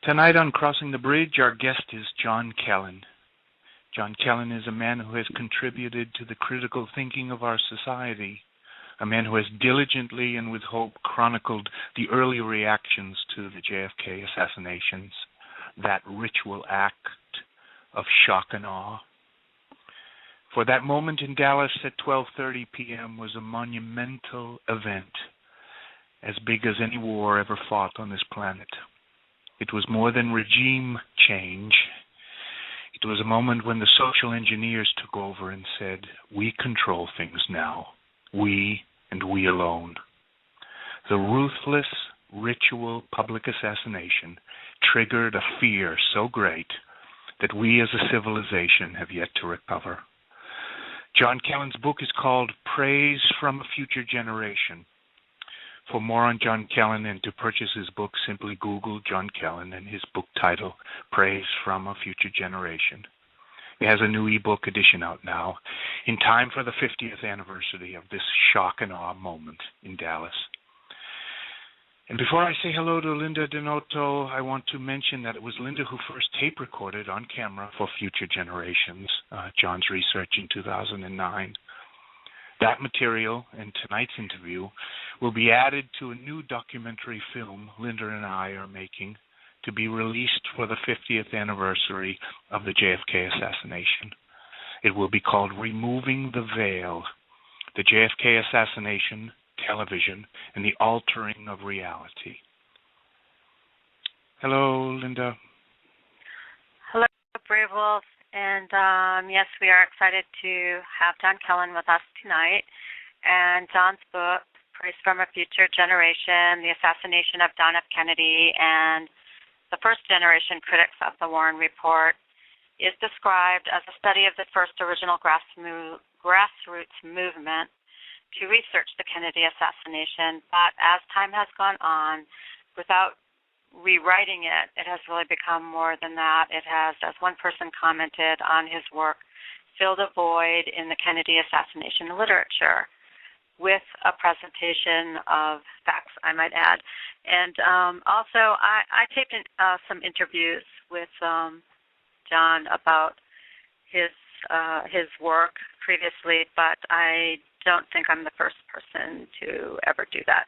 Tonight on Crossing the Bridge, our guest is John Kelin. John Kelin is a man who has contributed to the critical thinking of our society, a man who has diligently and with hope chronicled the early reactions to the JFK assassinations, that ritual act of shock and awe. For that moment in Dallas at 12:30 p.m. was a monumental event, as big as any war ever fought on this planet. It was more than regime change. It was a moment when the social engineers took over and said, "We control things now. We and we alone." The ruthless ritual public assassination triggered a fear so great that we as a civilization have yet to recover. John Kelin's book is called Praise from a Future Generation. For more on John Kelin and to purchase his book, simply Google John Kelin and his book title, Praise from a Future Generation. He has a new ebook edition out now, in time for the 50th anniversary of this shock and awe moment in Dallas. And before I say hello to Linda DiNoto, I want to mention that it was Linda who first tape recorded on camera for Future Generations, John's research in 2009. That material and tonight's interview will be added to a new documentary film Linda and I are making to be released for the 50th anniversary of the JFK assassination. It will be called Removing the Veil, the JFK Assassination, Television, and the Altering of Reality. Hello, Linda. Hello, BraveWolf. And yes, we are excited to have John Kelin with us tonight. And John's book, Praise from a Future Generation, The Assassination of John F. Kennedy, and the First Generation Critics of the Warren Report, is described as a study of the first original grassroots movement to research the Kennedy assassination. But as time has gone on, without rewriting it, it has really become more than that. It has, as one person commented on his work, filled a void in the Kennedy assassination literature with a presentation of facts, I might add. And also, I taped some interviews with John about his work previously, but I don't think I'm the first person to ever do that.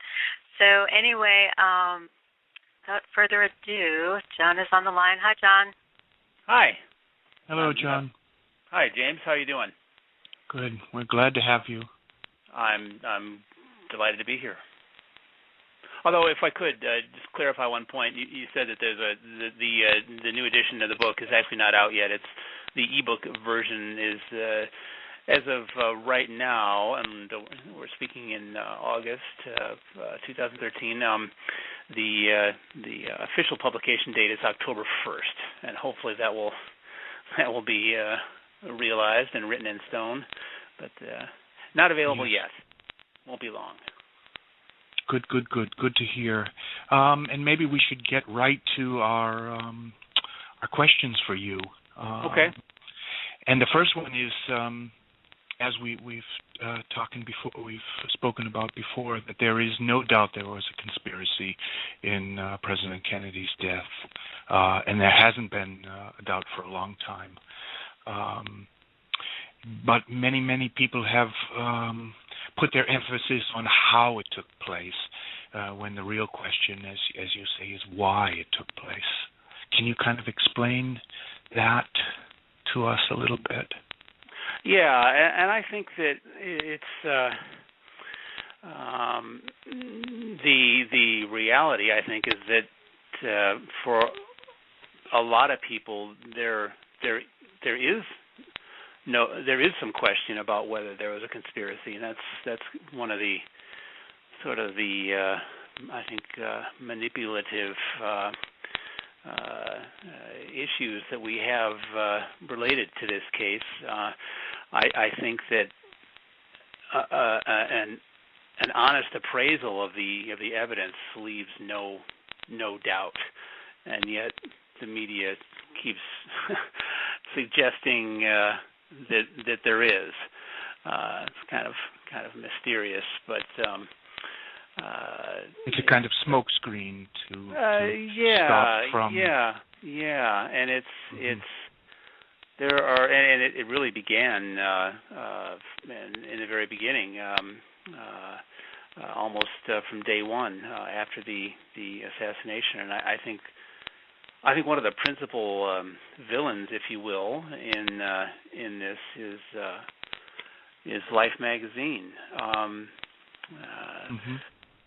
So anyway, without further ado, John is on the line. Hi, John. Hi. Hello, John. Hi, James. How are you doing? Good. We're glad to have you. I'm delighted to be here. Although, if I could just clarify one point, you said that there's the new edition of the book is actually not out yet. It's the ebook version is as of right now, and we're speaking in August of 2013. The official publication date is October 1st, and hopefully that will be realized and written in stone, but not available yet. Won't be long. Good to hear. And maybe we should get right to our questions for you. Okay. And the first one is, as we've spoken about before, that there is no doubt there was a conspiracy in President Kennedy's death, and there hasn't been a doubt for a long time. But many people have put their emphasis on how it took place, when the real question, as you say, is why it took place. Can you kind of explain that to us a little bit? Yeah, and I think that it's the reality. I think is that for a lot of people, there is some question about whether there was a conspiracy, and that's one of the sort of the I think manipulative issues that we have related to this case. I think that an honest appraisal of the evidence leaves no doubt, and yet the media keeps suggesting that there is. It's kind of mysterious, but it's a kind of smokescreen to yeah, stop from. yeah, and it's there are, and it really began in the very beginning, almost from day one after the assassination, and I think one of the principal villains, if you will, in this is Life magazine.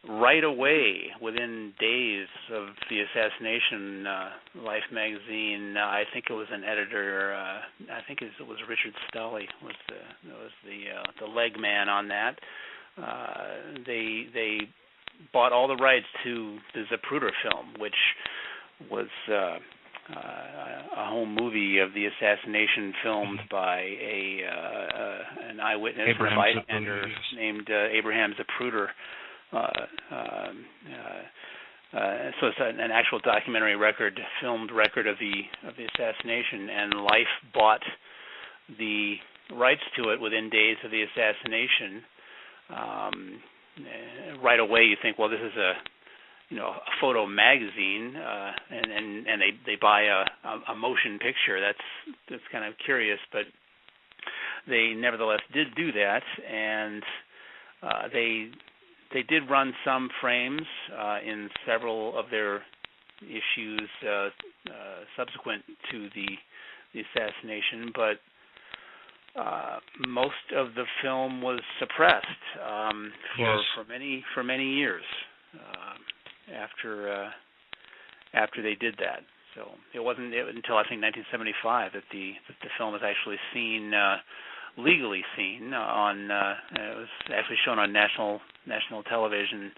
Right away, within days of the assassination, Life magazine, I think it was an editor. I think it was Richard Stolley was the leg man on that. They bought all the rights to the Zapruder film, which was a home movie of the assassination filmed by an eyewitness, a bystander named Abraham Zapruder. So it's an actual documentary record, filmed record of the assassination, and Life bought the rights to it within days of the assassination. Right away, you think, well, this is a photo magazine, and they buy a motion picture. That's kind of curious, but they nevertheless did do that, and they did run some frames in several of their issues subsequent to the assassination, but most of the film was suppressed for many years after they did that. So it wasn't until I think 1975 that the film was actually seen, legally seen on. It was actually shown on national television,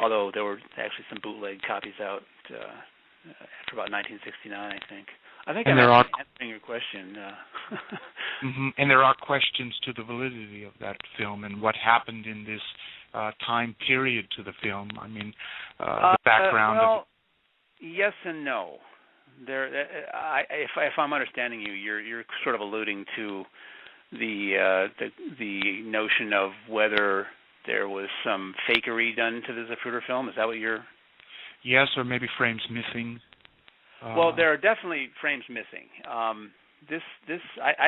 although there were actually some bootleg copies out after about 1969, I think. I'm answering your question. And there are questions to the validity of that film and what happened in this time period to the film. I mean, the background of it. Yes and no. If I'm understanding you, you're sort of alluding to the notion of whether there was some fakery done to the Zapruder film. Is that what you're? Yes, or maybe frames missing. Well, there are definitely frames missing. I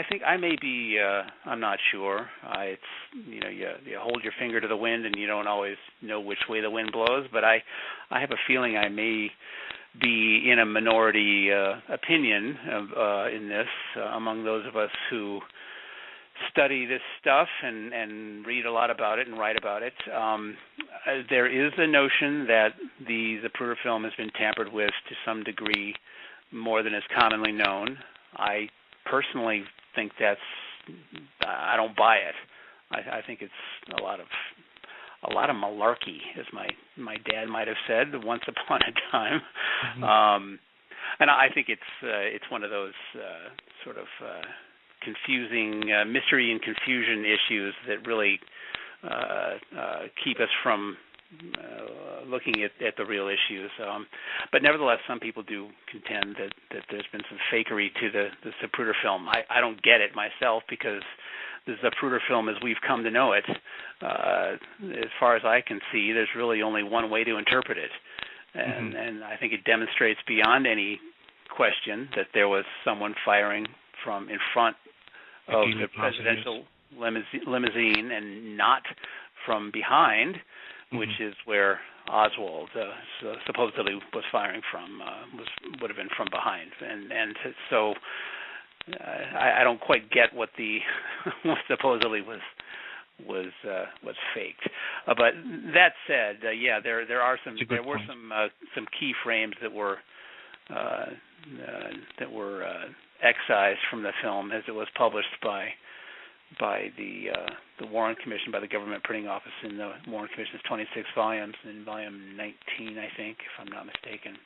think I may be. I'm not sure. It's you hold your finger to the wind and you don't always know which way the wind blows. But I have a feeling I may be in a minority opinion in this among those of us who study this stuff and read a lot about it and write about it. There is a notion that the Zapruder film has been tampered with to some degree more than is commonly known. I personally think I don't buy it. I think it's a lot of malarkey, as my dad might have said once upon a time. And I think it's one of those sort of confusing mystery and confusion issues that really keep us from looking at the real issues. But nevertheless, some people do contend that there's been some fakery to the Zapruder film. I don't get it myself because the Zapruder film, as we've come to know it, as far as I can see, there's really only one way to interpret it. And I think it demonstrates beyond any question that there was someone firing from in front of the presidential limousine and not from behind, which is where Oswald supposedly was firing from, would have been from behind. And so I don't quite get what what supposedly was faked. But that said, there were some key frames that were excised from the film as it was published by the Warren Commission, by the government printing office in the Warren Commission's 26 volumes, in volume 19, I think, if I'm not mistaken.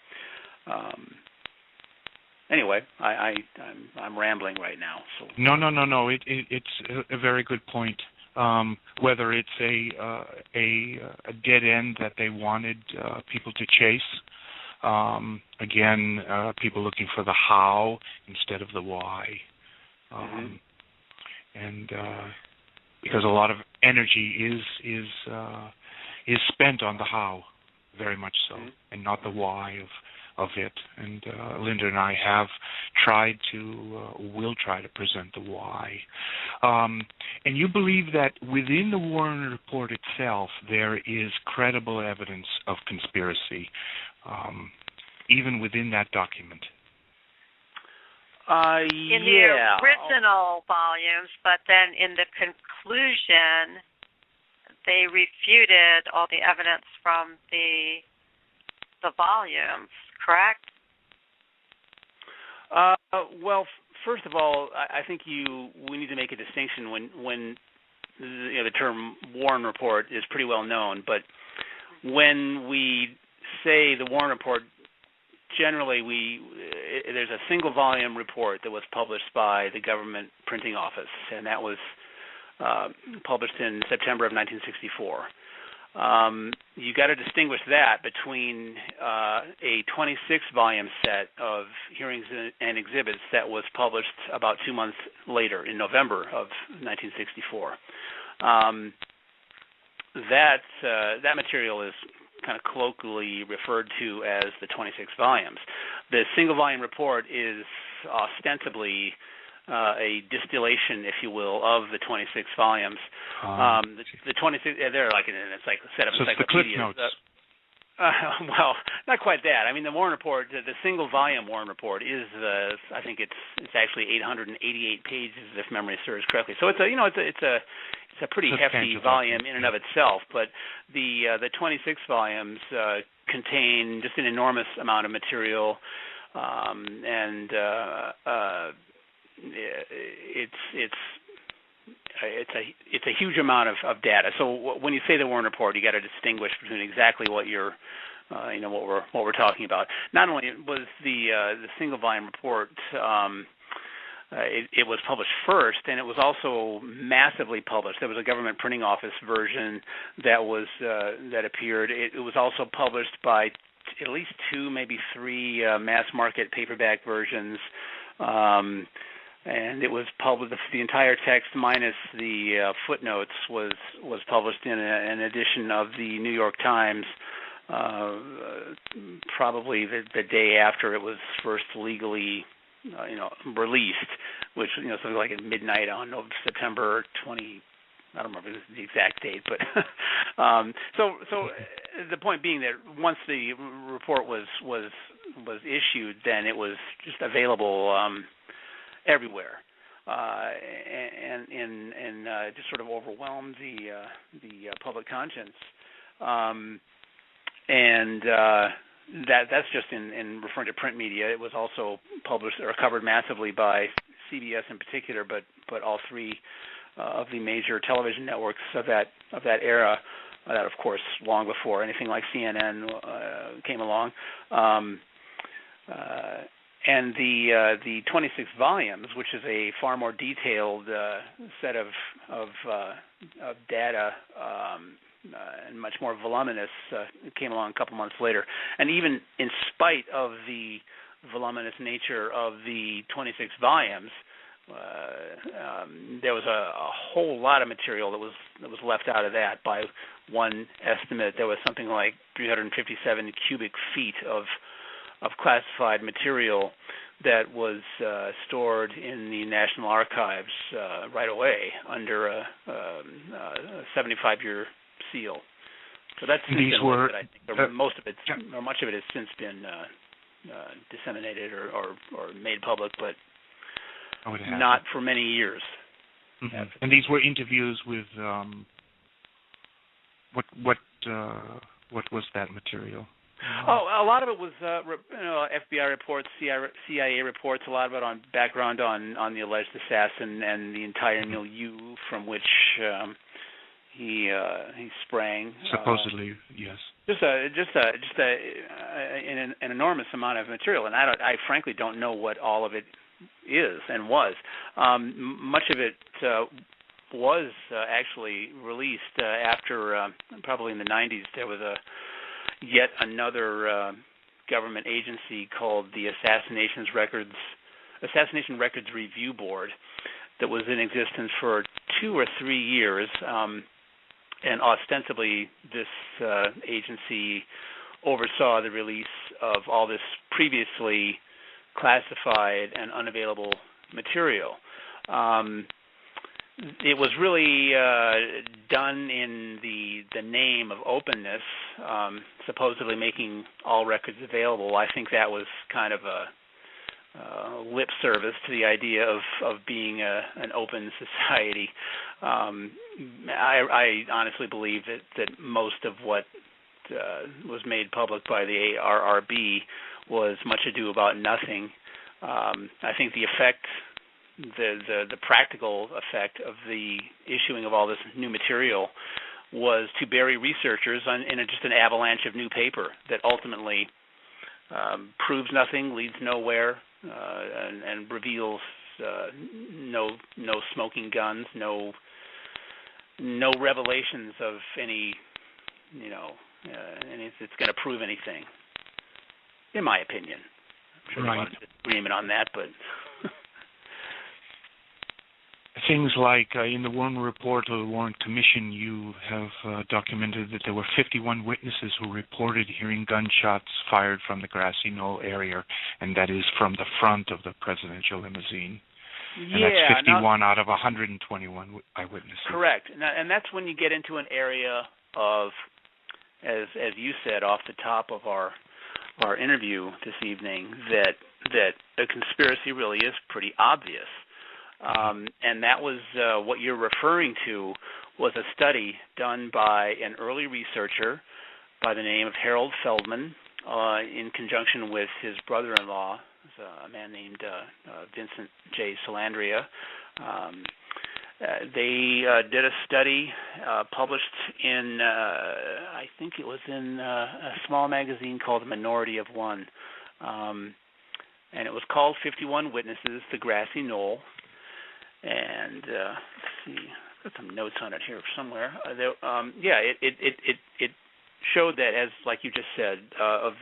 Anyway, I'm rambling right now. So No. It's a very good point. Whether it's a dead end that they wanted people to chase. Again, people looking for the how instead of the why. And because a lot of energy is is spent on the how, very much so, Mm-hmm. and not the why of it. And Linda and I have tried to, will try to present the why. And you believe that within the Warren Report itself, there is credible evidence of conspiracy, even within that document. In the original volumes, but then in the conclusion, they refuted all the evidence from the volumes, correct? Well, first of all, I think we need to make a distinction when the term Warren Report is pretty well known, but when we say the Warren Report, generally there's a single volume report that was published by the government printing office, and that was published in September of 1964. You got to distinguish that between a 26-volume set of hearings and exhibits that was published about 2 months later in November of 1964. That material is kind of colloquially referred to as the 26 volumes. The single-volume report is ostensibly a distillation, if you will, of the 26 volumes. The 26, they're like it's like a set of encyclopedias. So it's the Cliff Notes. Well, not quite that. I mean, the Warren Report, the single-volume Warren Report is, I think it's actually 888 pages, if memory serves correctly. So it's a pretty hefty volume in and of itself. But the 26 volumes contain just an enormous amount of material, and it's a huge amount of data. So when you say the Warren Report, you got to distinguish between exactly what you're, what we're talking about. Not only was the single volume report, it was published first, and it was also massively published. There was a government printing office version that appeared. It was also published by at least 2, maybe 3 mass market paperback versions. And it was published. The entire text minus the footnotes was published in an edition of the New York Times, probably the day after it was first legally, released, which something like at midnight on September 20. I don't remember the exact date, but so the point being that once the report was issued, then it was just available everywhere, and just sort of overwhelmed the public conscience, and that's just in referring to print media. It was also published or covered massively by CBS in particular, but all 3 of the major television networks of that era. That, of course, long before anything like CNN came along. And the 26 volumes, which is a far more detailed set of data and much more voluminous, came along a couple months later. And even in spite of the voluminous nature of the 26 volumes, there was a whole lot of material that was left out of that. By one estimate, there was something like 357 cubic feet of classified material that was stored in the National Archives right away under a 75-year seal. So that's I think most of it, or much of it, has since been disseminated or made public, but not for many years. Mm-hmm. And these were interviews with what was that material? Oh, a lot of it was FBI reports, CIA reports. A lot of it on background on the alleged assassin and the entire milieu from which he sprang. Supposedly, yes. Just an enormous amount of material, and I frankly don't know what all of it is and was. Much of it was actually released after, probably in the 90s. There was yet another government agency called the Assassination Records Review Board that was in existence for 2 or 3 years, and ostensibly this agency oversaw the release of all this previously classified and unavailable material. It was really done in the name of openness, supposedly making all records available. I think that was kind of a lip service to the idea of being an open society. I honestly believe that most of what was made public by the ARRB was much ado about nothing. I think the effect, the practical effect of the issuing of all this new material was to bury researchers in just an avalanche of new paper that ultimately proves nothing, leads nowhere, and reveals no smoking guns, no revelations of any, and it's going to prove anything, in my opinion. I'm sure there's a lot of disagreement on that, but things like in the Warren Report of the Warren Commission, you have documented that there were 51 witnesses who reported hearing gunshots fired from the Grassy Knoll area, and that is from the front of the presidential limousine. And that's 51 out of 121 eyewitnesses. Correct. And that's when you get into an area of, as you said off the top of our interview this evening, that a conspiracy really is pretty obvious. And that was what you're referring to was a study done by an early researcher by the name of Harold Feldman in conjunction with his brother-in-law, a man named Vincent J. Salandria. They did a study published in, I think it was in a small magazine called The Minority of One. And it was called 51 Witnesses, The Grassy Knoll. And let's see, I've got some notes on it here somewhere. It showed that, as like you just said, of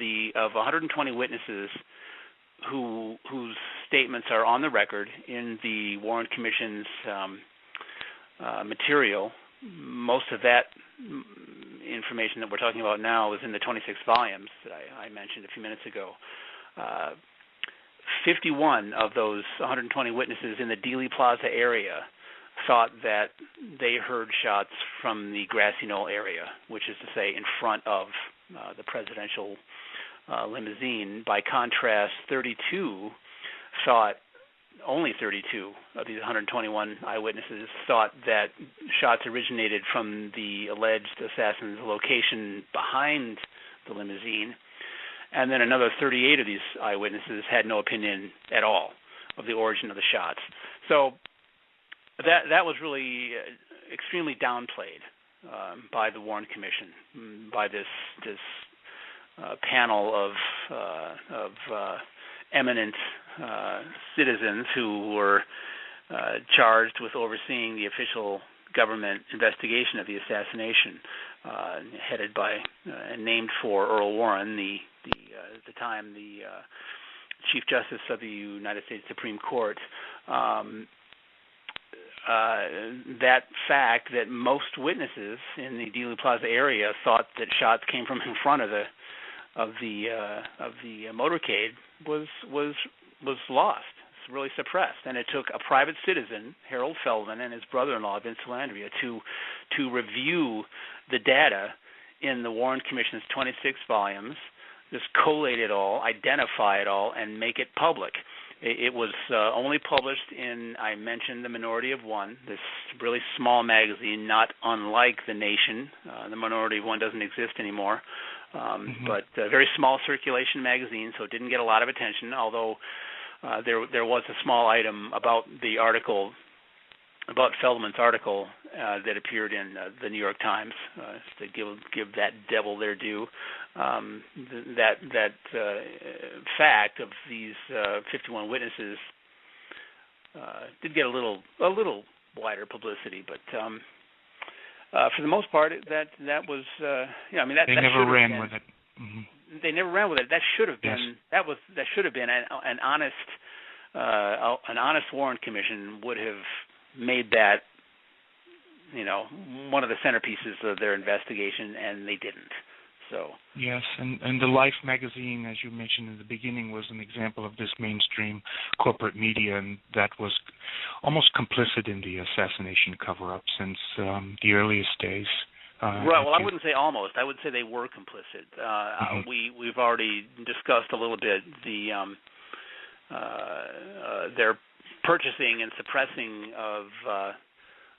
120 witnesses whose statements are on the record in the Warren Commission's material, most of that information that we're talking about now is in the 26 volumes that I mentioned a few minutes ago. 51 of those 120 witnesses in the Dealey Plaza area thought that they heard shots from the Grassy Knoll area, which is to say in front of the presidential limousine. By contrast, only 32 of these 121 eyewitnesses thought that shots originated from the alleged assassin's location behind the limousine. And then another 38 of these eyewitnesses had no opinion at all of the origin of the shots. So that was really extremely downplayed by the Warren Commission, by this panel of eminent citizens who were charged with overseeing the official government investigation of the assassination, headed by and named for Earl Warren, at the time the Chief Justice of the United States Supreme Court. That fact that most witnesses in the Dealey Plaza area thought that shots came from in front of the motorcade was lost. It's really suppressed, and it took a private citizen, Harold Feldman, and his brother-in-law, Vince Salandria, to review the data in the Warren Commission's 26 volumes, just collate it all, identify it all, and make it public. It was only published in, I mentioned, The Minority of One, this really small magazine, not unlike The Nation. The Minority of One doesn't exist anymore, but a very small circulation magazine, so it didn't get a lot of attention, although there was a small item about the article, about Feldman's article that appeared in the New York Times, to give that devil their due. That fact of these 51 witnesses did get a little wider publicity, but for the most part, that was they never ran with it. Mm-hmm. They never ran with it. That should have been that should have been an honest Warren Commission would have made that one of the centerpieces of their investigation, and they didn't. So yes, and the Life magazine, as you mentioned in the beginning, was an example of this mainstream corporate media, and that was almost complicit in the assassination cover-up since the earliest days. Right. Well, I wouldn't say almost. I would say they were complicit. We've already discussed a little bit their purchasing and suppressing of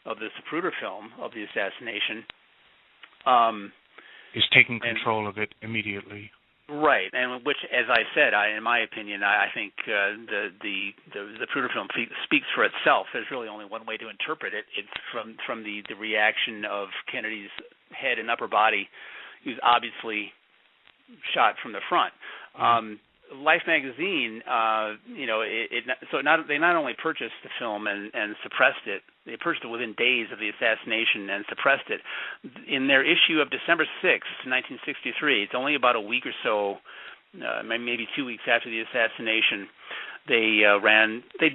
the Zapruder film of the assassination. Is taking control of it immediately. Right, and which, as I said, in my opinion, I think the Zapruder film speaks for itself. There's really only one way to interpret it. It's from the reaction of Kennedy's head and upper body, who's obviously shot from the front. Life magazine, they not only purchased the film and suppressed it, they purchased it within days of the assassination and suppressed it. In their issue of December 6th, 1963, it's only about a week or so, maybe 2 weeks after the assassination, they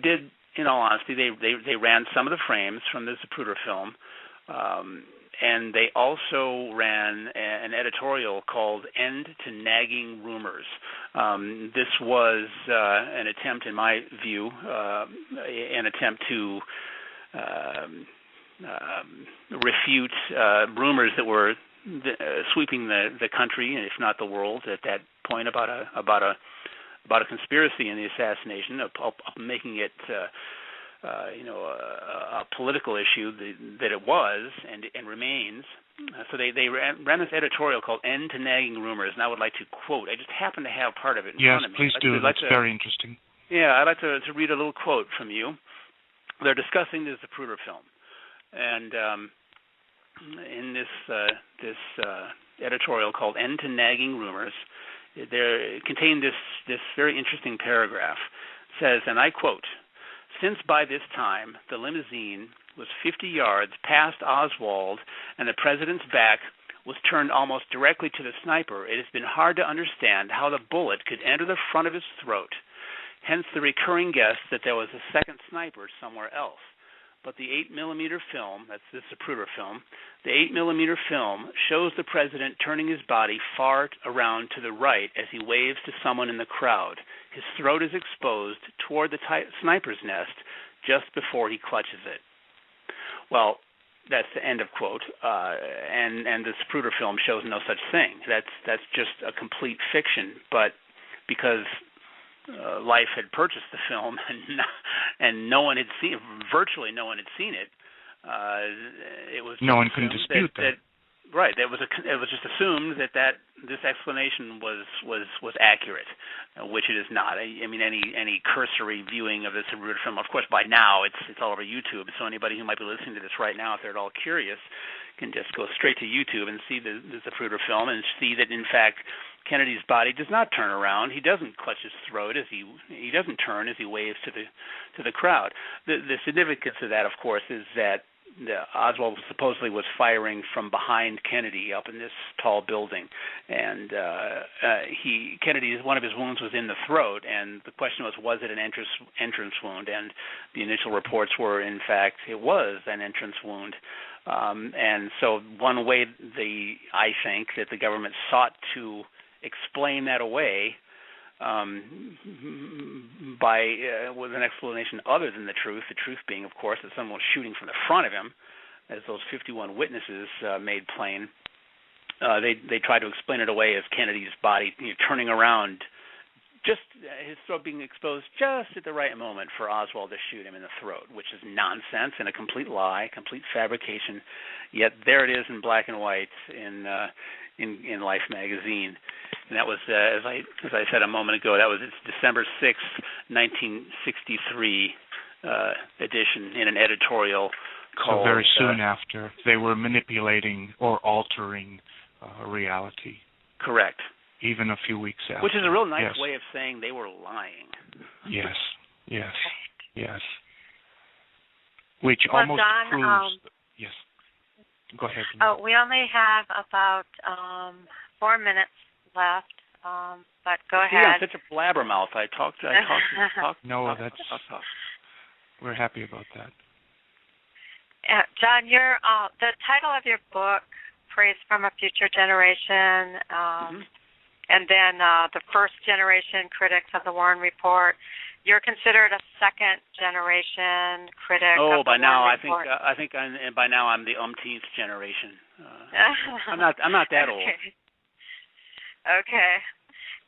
did, in all honesty, they ran some of the frames from the Zapruder film, and they also ran an editorial called End to Nagging Rumors. This was an attempt, in my view, to refute rumors that were sweeping the country, if not the world, at that point about a conspiracy in the assassination, of making it a political issue that it was and remains. So they ran this editorial called End to Nagging Rumors, and I would like to quote. I just happen to have part of it in front of me. Yes, please do. That's very interesting. Yeah, I'd like to read a little quote from you. They're discussing the Zapruder film, and in this editorial called End to Nagging Rumors, there contained this very interesting paragraph. It says, and I quote, "Since by this time the limousine was 50 yards past Oswald and the president's back was turned almost directly to the sniper, it has been hard to understand how the bullet could enter the front of his throat. Hence the recurring guess that there was a second sniper somewhere else. But the 8mm film, that's the Zapruder film, the 8mm film shows the president turning his body far around to the right as he waves to someone in the crowd. His throat is exposed toward the sniper's nest just before he clutches it." Well, that's the end of quote. And the Zapruder film shows no such thing. That's just a complete fiction. But because Life had purchased the film and no one had seen, virtually no one had seen it, it was no one can dispute that. Right. It was just assumed that this explanation was accurate, which it is not. I mean, any cursory viewing of this Zapruder film, of course, by now it's all over YouTube. So anybody who might be listening to this right now, if they're at all curious, can just go straight to YouTube and see the Zapruder film and see that in fact Kennedy's body does not turn around. He doesn't clutch his throat as he doesn't turn as he waves to the crowd. The significance of that, of course, is that Oswald supposedly was firing from behind Kennedy up in this tall building, and one of his wounds was in the throat, and the question was it an entrance wound? And the initial reports were, in fact, it was an entrance wound. And so one way I think that the government sought to explain that away with an explanation other than the truth being, of course, that someone was shooting from the front of him, as those 51 witnesses made plain. They tried to explain it away as Kennedy's body turning around, just his throat being exposed just at the right moment for Oswald to shoot him in the throat, which is nonsense and a complete lie, complete fabrication. Yet there it is in black and white in Life magazine. And that was, as I said a moment ago, that was its December 6th, 1963 edition in an editorial called... So very soon after, they were manipulating or altering reality. Correct. Even a few weeks after. Which is a real nice way of saying they were lying. Yes. Which almost John, proves... Yes. Go ahead. We only have about 4 minutes left, but go ahead. I'm such a blabbermouth. I talk. No, that's... We're happy about that. John, the title of your book, Praise from a Future Generation, and then the first generation critics of the Warren Report. You're considered a second generation critic. Oh, of the by now Warren Report. I think by now I'm the umpteenth generation. I'm not that old. Okay.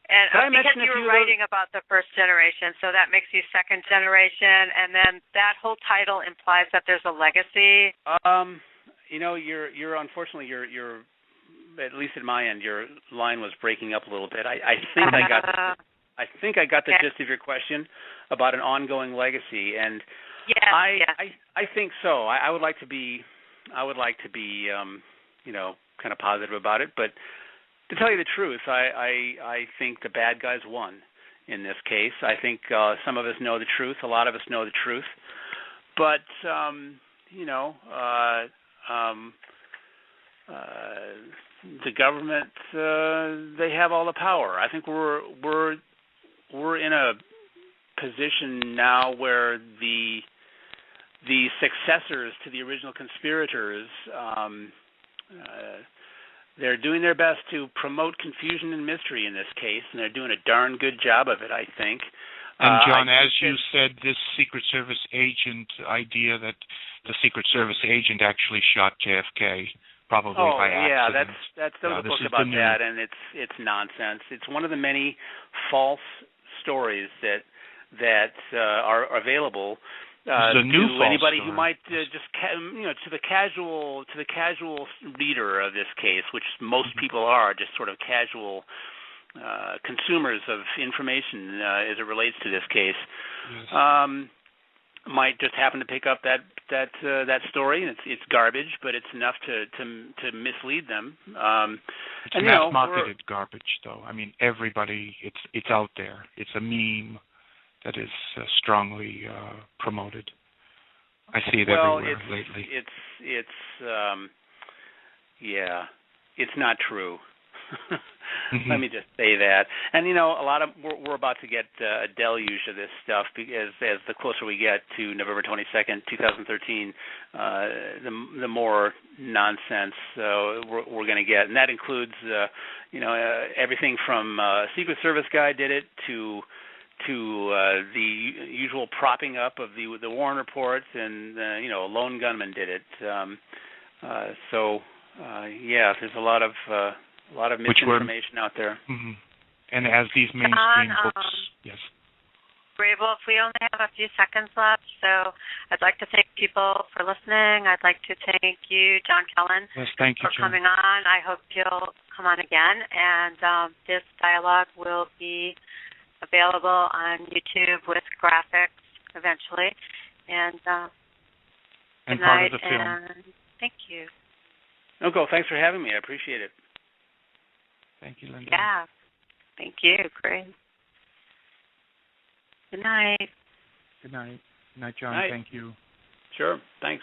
And because you were writing about the first generation, so that makes you second generation, and then that whole title implies that there's a legacy. You're unfortunately you're at least at my end, your line was breaking up a little bit. I think I got the gist of your question about an ongoing legacy, and I think so. I would like to be kind of positive about it, but to tell you the truth, I think the bad guys won in this case. I think some of us know the truth. A lot of us know the truth. But, the government, they have all the power. I think we're in a position now where the successors to the original conspirators, they're doing their best to promote confusion and mystery in this case, and they're doing a darn good job of it, I think. And John, as you said, this Secret Service agent idea that the Secret Service agent actually shot JFK, probably by accident. There was a book about that, and it's nonsense. It's one of the many false stories that are available to anybody who might to the casual reader of this case, which most people are, just sort of casual consumers of information as it relates to this case. Yes. Might just happen to pick up that story, and it's garbage, but it's enough to mislead them. It's mass-marketed garbage, though. I mean, everybody, it's out there. It's a meme that is strongly promoted. I see it everywhere lately. It's not true. Let me just say that. And a lot of we're about to get a deluge of this stuff because as the closer we get to November 22nd, 2013, the more nonsense we're going to get, and that includes everything from Secret Service guy did it to the usual propping up of the Warren reports, and a lone gunman did it. There's a lot of misinformation out there. Mm-hmm. And as these mainstream books, yes. BraveWolf, we only have a few seconds left, so I'd like to thank people for listening. I'd like to thank you, John Kelin, for coming on. I hope you'll come on again, and this dialogue will be available on YouTube with graphics eventually. And good night, part of the film. And thank you. Okay, thanks for having me. I appreciate it. Thank you, Linda. Yeah, thank you. Great. Good night. Good night. Good night, John. Night. Thank you. Sure. Thanks.